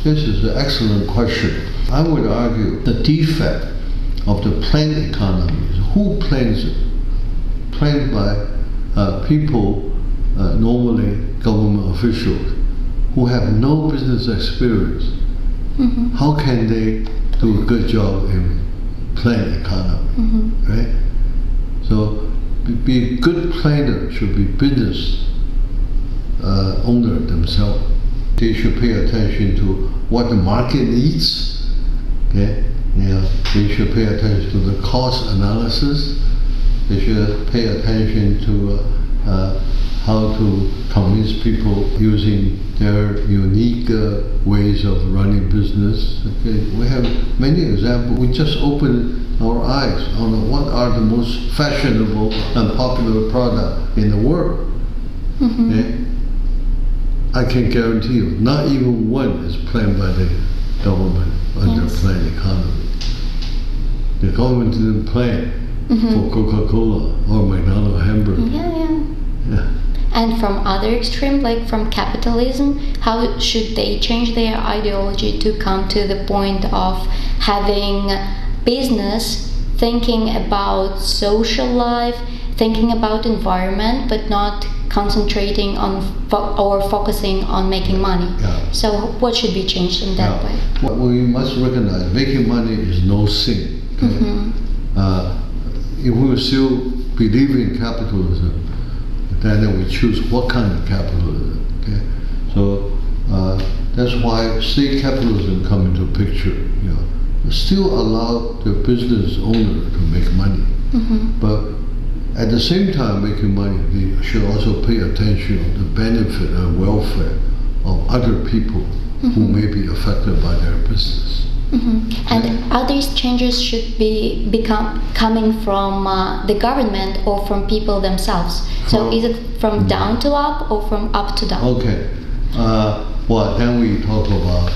This is an excellent question. I would argue the defect of the planned economy is who plans it? Planned by people, normally government officials, who have no business experience. How can they do a good job in planned economy, right? So, be a good planner should be business owner themselves. They should pay attention to what the market needs. Okay, they should pay attention to the cost analysis. They should pay attention to how to convince people using their unique ways of running business. Okay, we have many examples. We just opened our eyes on what are the most fashionable and popular product in the world. Okay? I can guarantee you, not even one is planned by the government under planned economy. The government didn't plan for Coca-Cola or McDonald's hamburger. Yeah. And from other extreme, like from capitalism, how should they change their ideology to come to the point of having business thinking about social life, thinking about environment, but not concentrating on or focusing on making money? So what should be changed in that way? What we must recognize, making money is no sin. Okay? If we still believe in capitalism, then we choose what kind of capitalism. Okay? So that's why state capitalism come into picture. Still allow the business owner to make money, but at the same time making money, they should also pay attention to the benefit and welfare of other people who may be affected by their business. And are these changes should be coming from the government or from people themselves? So is it from down to up or from up to down? Okay. Well, then we talk about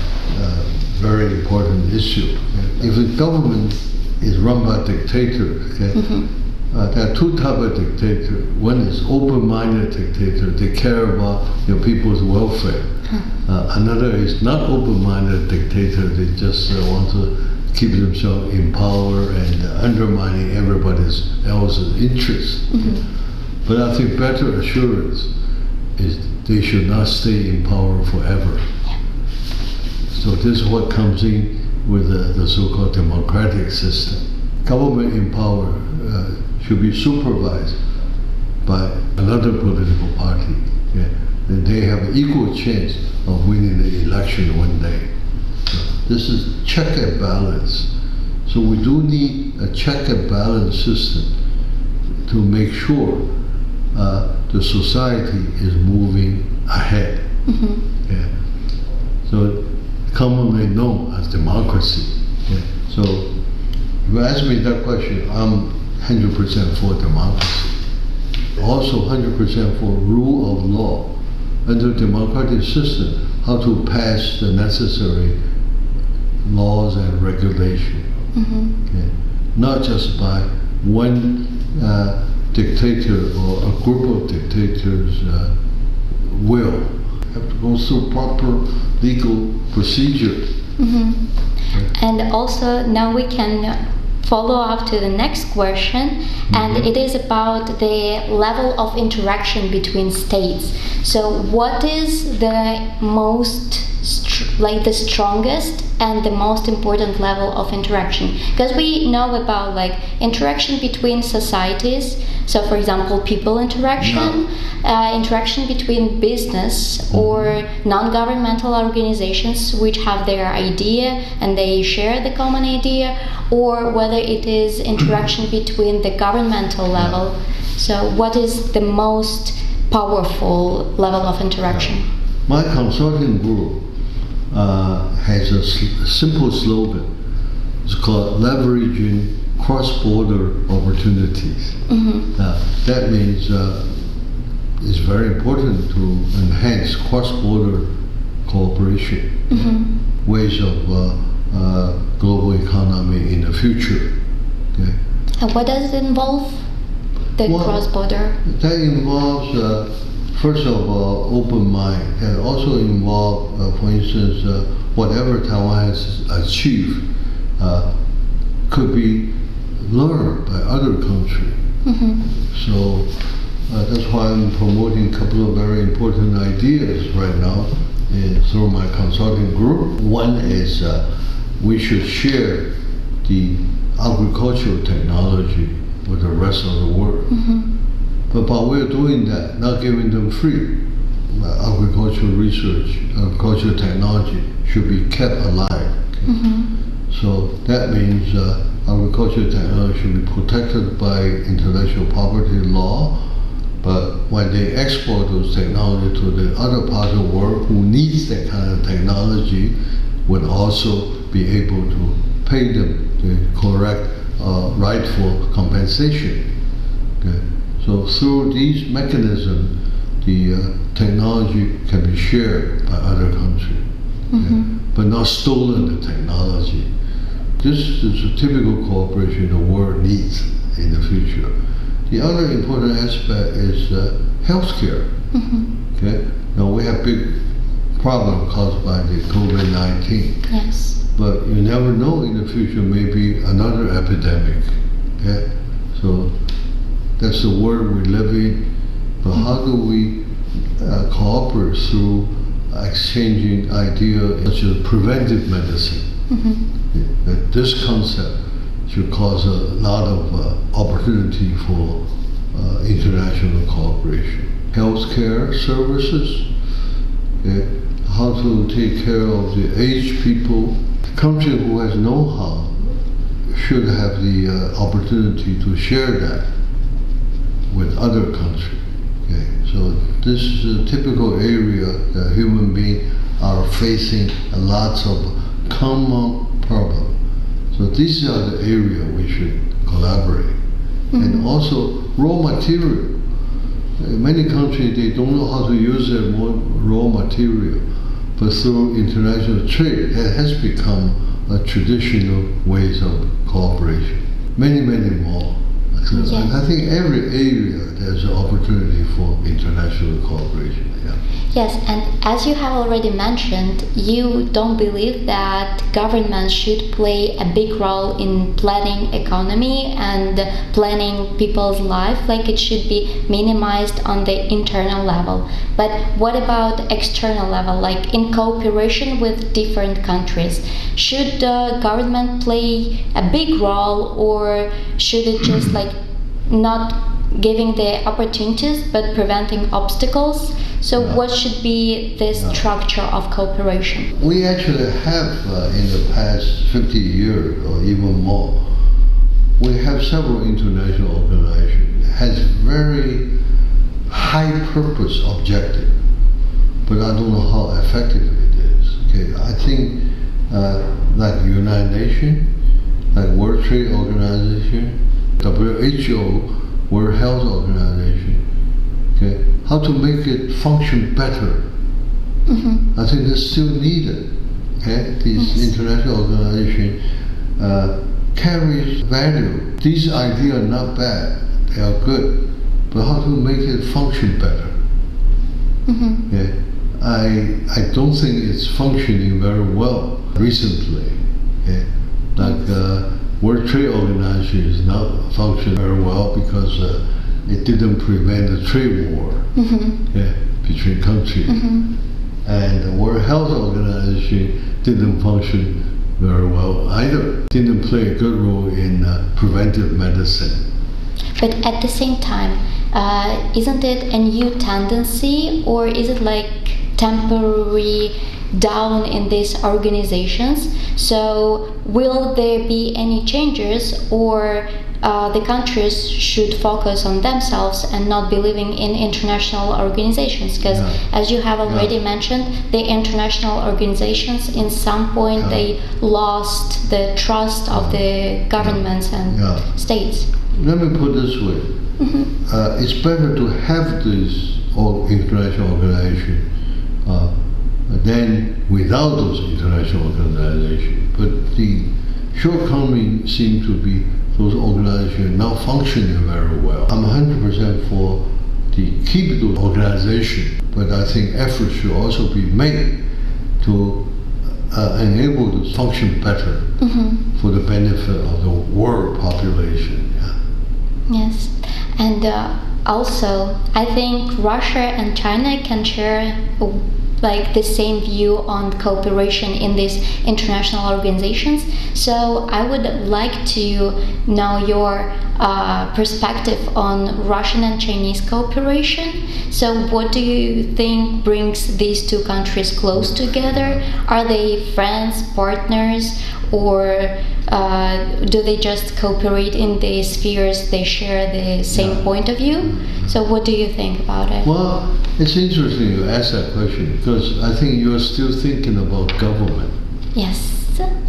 very important issue. If the government is run by dictators, okay, there are two types of dictators. One is open-minded dictator. They care about people's welfare. Another is not open-minded dictator. They just want to keep themselves in power and undermining everybody else's interests. But I think better assurance is they should not stay in power forever. So this is what comes in with the so-called democratic system. Government in power should be supervised by another political party. Okay? And they have an equal chance of winning the election one day. So this is check and balance. So we do need a check and balance system to make sure the society is moving ahead. Yeah. So commonly known as democracy. Yeah. So if you ask me that question, I'm 100% for democracy. Also 100% for rule of law. Under democratic system, how to pass the necessary laws and regulation. Okay? Not just by one dictator or a group of dictators' will. Have to go through proper legal procedure. And also now we can follow up to the next question, and it is about the level of interaction between states. So what is the most the strongest and the most important level of interaction? Because we know about interaction between societies. So for example, people interaction, interaction between business or non-governmental organizations which have their idea and they share the common idea, or whether it is interaction between the governmental level. So what is the most powerful level of interaction? My consulting group has a simple slogan. It's called leveraging cross-border opportunities. That means it's very important to enhance cross-border cooperation, ways of global economy in the future. Okay? And what does it involve, the cross-border? That involves, first of all, open mind, and also involve, for instance, whatever Taiwan has achieved could be learned by other countries. So that's why I'm promoting a couple of very important ideas right now through my consulting group. One is we should share the agricultural technology with the rest of the world. But by way of doing that, not giving them free, agricultural research, agricultural technology should be kept alive. So that means agricultural technology should be protected by international property law, but when they export those technology to the other parts of the world who needs that kind of technology, would also be able to pay them the correct rightful compensation. Okay? So through these mechanisms, the technology can be shared by other countries, but not stolen the technology. This is a typical cooperation the world needs in the future. The other important aspect is healthcare. Okay? Now we have big problem caused by the COVID-19. Yes. But you never know, in the future maybe another epidemic. Okay? So that's the world we live in. But how do we cooperate through exchanging ideas such as preventive medicine? That this concept should cause a lot of opportunity for international cooperation. Healthcare services, okay? How to take care of the aged people. Country who has know-how should have the opportunity to share that with other countries. Okay? So this is a typical area that human beings are facing lots of common problems. So these are the areas we should collaborate. And also raw material. In many countries, they don't know how to use their raw material. But through international trade, it has become a traditional ways of cooperation. Many, many more. Yes. And I think every area there's an opportunity for international cooperation. Yeah. Yes, and as you have already mentioned, you don't believe that government should play a big role in planning economy and planning people's life, like it should be minimized on the internal level. But what about external level, like in cooperation with different countries? Should the government play a big role, or should it just like not giving the opportunities but preventing obstacles? So what should be the structure of cooperation? We actually have in the past 50 years or even more, we have several international organizations that has very high purpose objective, but I don't know how effective it is. Okay, I think like the United Nations, like World Trade Organization, WHO, World Health Organization, okay, how to make it function better. I think that's still needed. Okay, these international organizations carries value. These ideas are not bad; they are good. But how to make it function better? Okay, I don't think it's functioning very well recently. Okay, like. World Trade Organization is not functioning very well because it didn't prevent the trade war between countries. And the World Health Organization didn't function very well either. Didn't play a good role in preventive medicine. But at the same time, isn't it a new tendency, or is it like temporary down in these organizations? So will there be any changes, or the countries should focus on themselves and not believing in international organizations? Because as you have already mentioned, the international organizations in some point they lost the trust of the governments and states. Let me put it this way. It's better to have this international organization than without those international organizations. But the shortcoming seems to be those organizations not functioning very well. I'm 100% for the keep those organizations, but I think efforts should also be made to enabled to function better for the benefit of the world population. Yeah. Yes, and also I think Russia and China can share like the same view on cooperation in these international organizations. So I would like to know your perspective on Russian and Chinese cooperation. So what do you think brings these two countries close together? Are they friends, partners, or do they just cooperate in the spheres they share the same point of view? So what do you think about it? Well, it's interesting you ask that question because I think you're still thinking about government. Yes.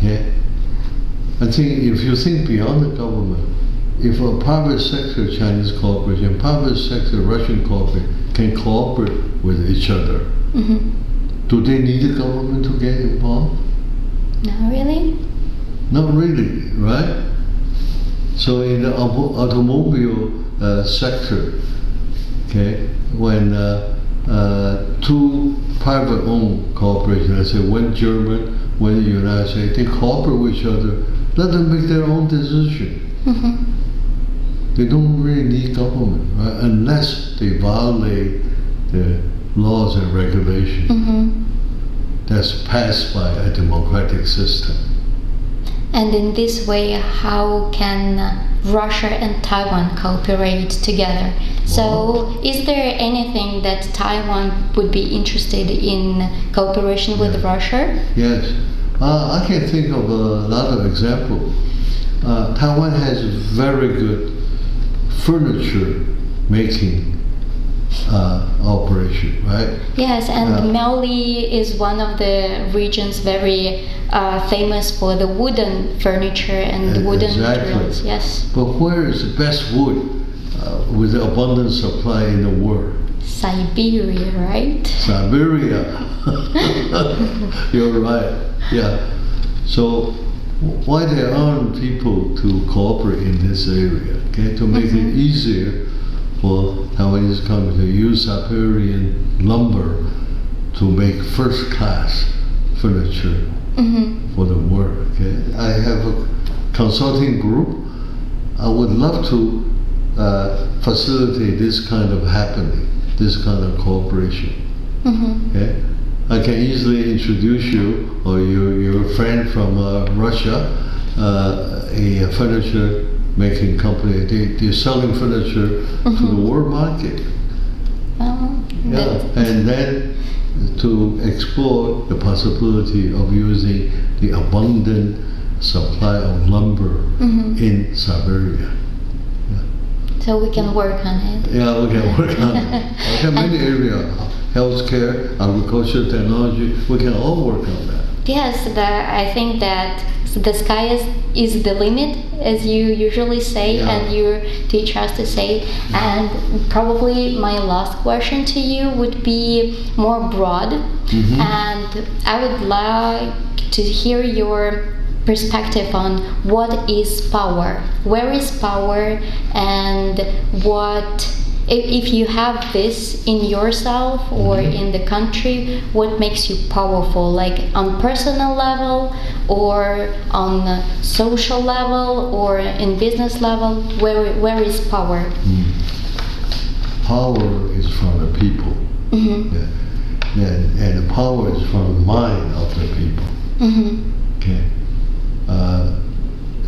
Yeah. I think if you think beyond the government, if a private sector Chinese corporation, private sector Russian corporation can cooperate with each other, do they need the government to get involved? Not really. Not really, right? So in the automobile sector, okay, when two private-owned corporations, let's say one German, one United States, they cooperate with each other, let them make their own decision. They don't really need government, right? Unless they violate the laws and regulations that's passed by a democratic system. And in this way, how can Russia and Taiwan cooperate together? So, is there anything that Taiwan would be interested in cooperation with Russia? Yes. I can think of a lot of examples. Taiwan has very good furniture making operation, right? Yes, and Miaoli is one of the regions very famous for the wooden furniture and wooden materials. Yes. But where is the best wood with the abundant supply in the world? Siberia, right? Siberia. You're right. Yeah. So why there aren't people to cooperate in this area? Okay, to make it easier for Taiwanese companies to use Siberian lumber to make first-class furniture for the world. Okay, I have a consulting group. I would love to facilitate this kind of happening, this kind of cooperation. Okay, I can easily introduce you or your friend from Russia, a furniture making company. They're selling furniture to the world market. And then to explore the possibility of using the abundant supply of lumber in Siberia. So we can work on it. Yeah, we can work on it. We have many areas, healthcare, agriculture, technology, we can all work on that. Yes, I think that the sky is the limit, as you usually say, and you teach us to say. And probably my last question to you would be more broad, and I would like to hear your perspective on what is power, where is power, and what, if you have this in yourself or in the country, what makes you powerful, like on personal level or on social level or in business level, where is power? Power is from the people. And the power is from the mind of the people. Okay.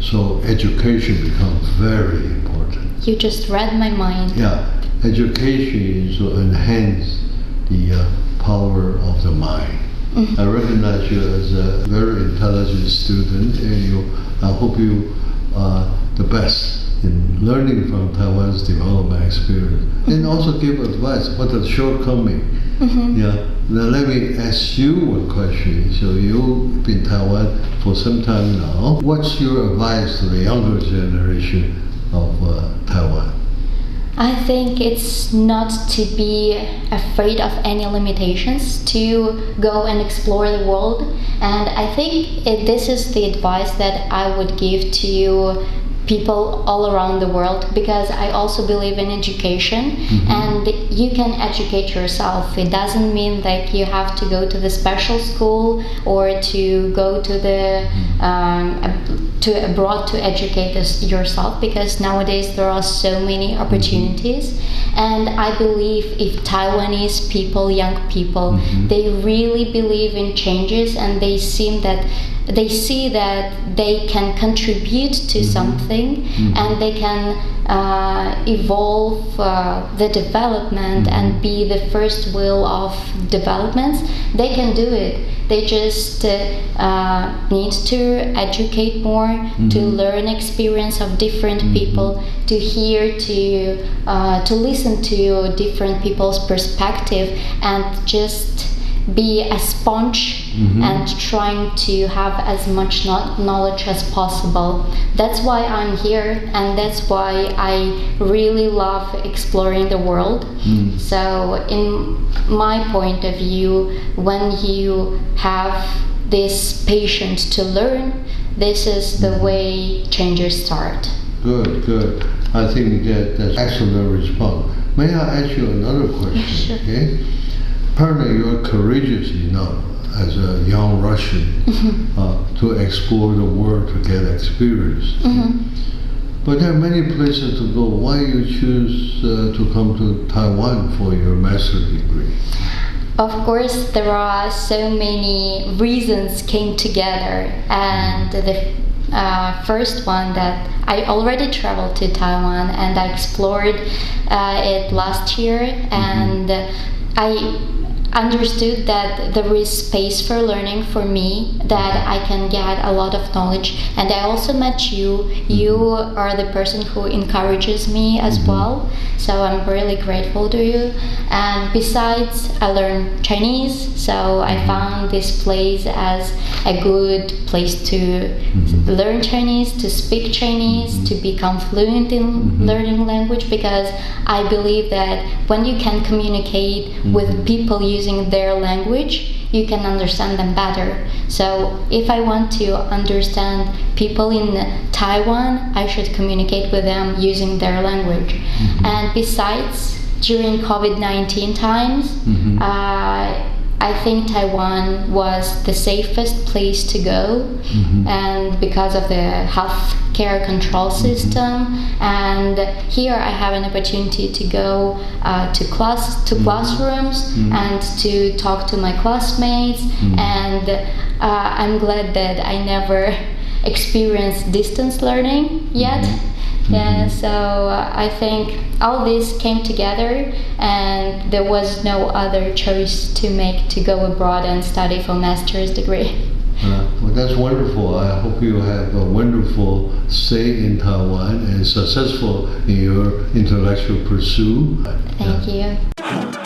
So education becomes very important. You just read my mind. Yeah, education is to enhance the power of the mind. I recognize you as a very intelligent student, and I hope you are the best in learning from Taiwan's development experience, and also give advice what the shortcoming. Yeah. Now let me ask you one question. So you've been in Taiwan for some time now. What's your advice to the younger generation of Taiwan? I think it's not to be afraid of any limitations, to go and explore the world. And I think this is the advice that I would give to people all around the world, because I also believe in education, and you can educate yourself. It doesn't mean like you have to go to the special school or to go to the to abroad to educate yourself, because nowadays there are so many opportunities. And I believe if Taiwanese people, young people, they really believe in changes, and they see that they can contribute to something, and they can evolve the development and be the first wheel of developments, they can do it. They just need to educate more, to learn experience of different people, to hear, to listen to different people's perspective, and just be a sponge and trying to have as much knowledge as possible. That's why I'm here, and that's why I really love exploring the world. So in my point of view, when you have this patience to learn, this is the way changes start. Good. I think that's excellent response. May I ask you another question? Sure. Okay? Apparently, you are courageous enough as a young Russian to explore the world, to get experience. But there are many places to go. Why you choose to come to Taiwan for your master's degree? Of course, there are so many reasons came together, and the first one that I already traveled to Taiwan, and I explored it last year, and I understood that there is space for learning for me, that I can get a lot of knowledge. And I also met you. You are the person who encourages me as well, so I'm really grateful to you. And besides, I learned Chinese, so I found this place as a good place to learn Chinese, to speak Chinese, to become fluent in learning language, because I believe that when you can communicate with people using their language, you can understand them better. So if I want to understand people in Taiwan, I should communicate with them using their language. And besides, during COVID-19 times, I think Taiwan was the safest place to go, and because of the healthcare control system. And here I have an opportunity to go to classrooms and to talk to my classmates. And I'm glad that I never experienced distance learning yet. Yeah, so I think all this came together, and there was no other choice to make to go abroad and study for master's degree. Well, that's wonderful. I hope you have a wonderful stay in Taiwan and successful in your intellectual pursuit. Thank you.